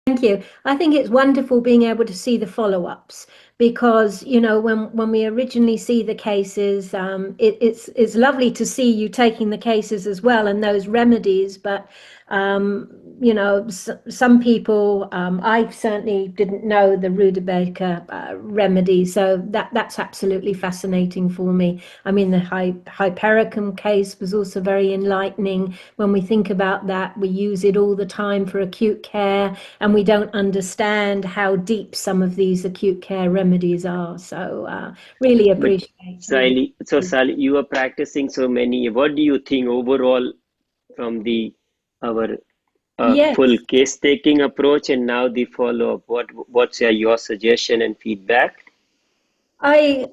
Thank you. I think it's wonderful being able to see the follow-ups because, when we originally see the cases, it's lovely to see you taking the cases as well and those remedies. But, some people, I certainly didn't know the Rudebaker remedy. So that's absolutely fascinating for me. I mean, the Hypericum case was also very enlightening. When we think about that, we use it all the time for acute care, and we don't understand how deep some of these acute care remedies are. So really But appreciate. Sally, you are practicing so many. What do you think overall from the our full Yes. case taking approach and now the follow up? What's your suggestion and feedback? I,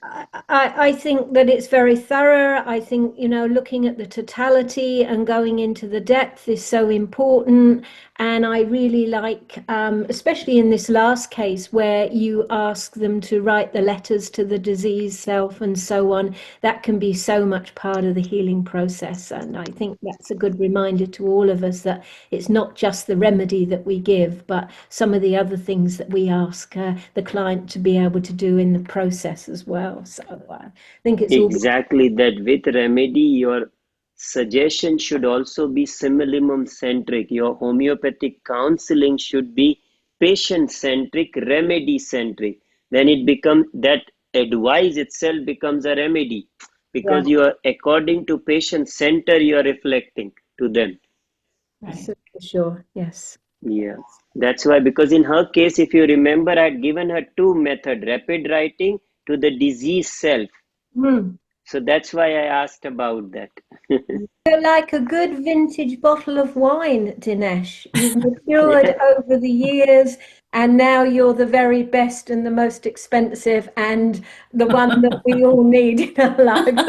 I think that it's very thorough. I think, looking at the totality and going into the depth is so important. And I really like, especially in this last case where you ask them to write the letters to the disease self and so on, that can be so much part of the healing process. And I think that's a good reminder to all of us that it's not just the remedy that we give, but some of the other things that we ask the client to be able to do in the process as well. So I think it's all. Exactly that with remedy, your suggestion should also be simillimum-centric. Your homeopathic counseling should be patient-centric, remedy-centric. Then it becomes that advice itself becomes a remedy Yeah, because you are according to patient center you are reflecting to them. Right. so for sure. Yes. Yeah, that's why, because in her case, if you remember, I had given her two method, rapid writing to the disease self. Mm. So that's why I asked about that. You're like a good vintage bottle of wine, Dinesh. You've matured over the years, and now you're the very best and the most expensive, and the one that we all need in our lives.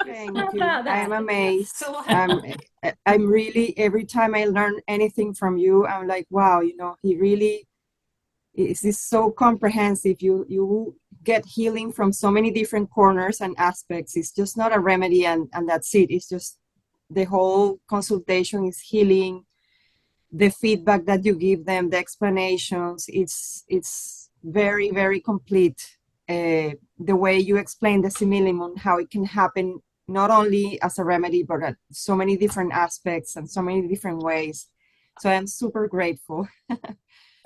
Thank How you. about I am that? amazed. So I'm really, every time I learn anything from you, I'm like, wow, he really is so comprehensive. You get healing from so many different corners and aspects. It's just not a remedy and that's it. It's just the whole consultation is healing, the feedback that you give them, the explanations. It's very, very complete. The way you explain the simillimum, how it can happen not only as a remedy, but at so many different aspects and so many different ways. So I'm super grateful.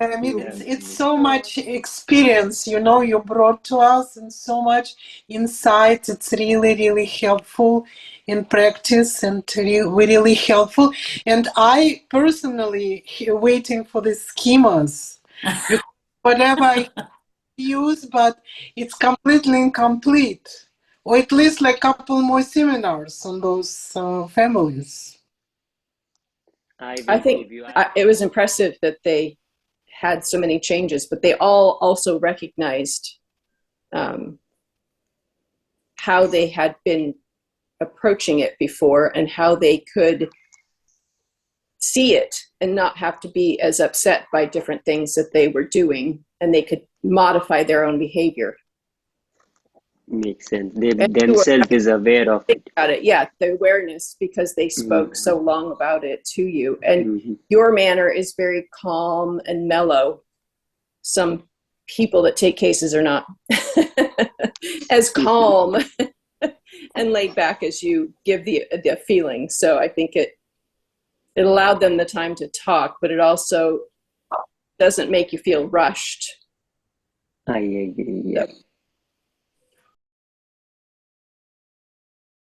I mean, Yeah. it's so much experience, you brought to us, and so much insight. It's really, really helpful in practice, and really helpful. And I personally waiting for the schemas, whatever I use, but it's completely incomplete. Or at least like a couple more seminars on those families. I think give you. it was impressive that they had so many changes, but they all also recognized how they had been approaching it before and how they could see it and not have to be as upset by different things that they were doing, and they could modify their own behavior. Makes sense. They And themselves is aware of it. about it, yeah, the awareness, because they spoke so long about it to you, and your manner is very calm and mellow. Some people that take cases are not as calm and laid back as you give the feeling. So I think it allowed them the time to talk, but it also doesn't make you feel rushed. I agree. Yeah.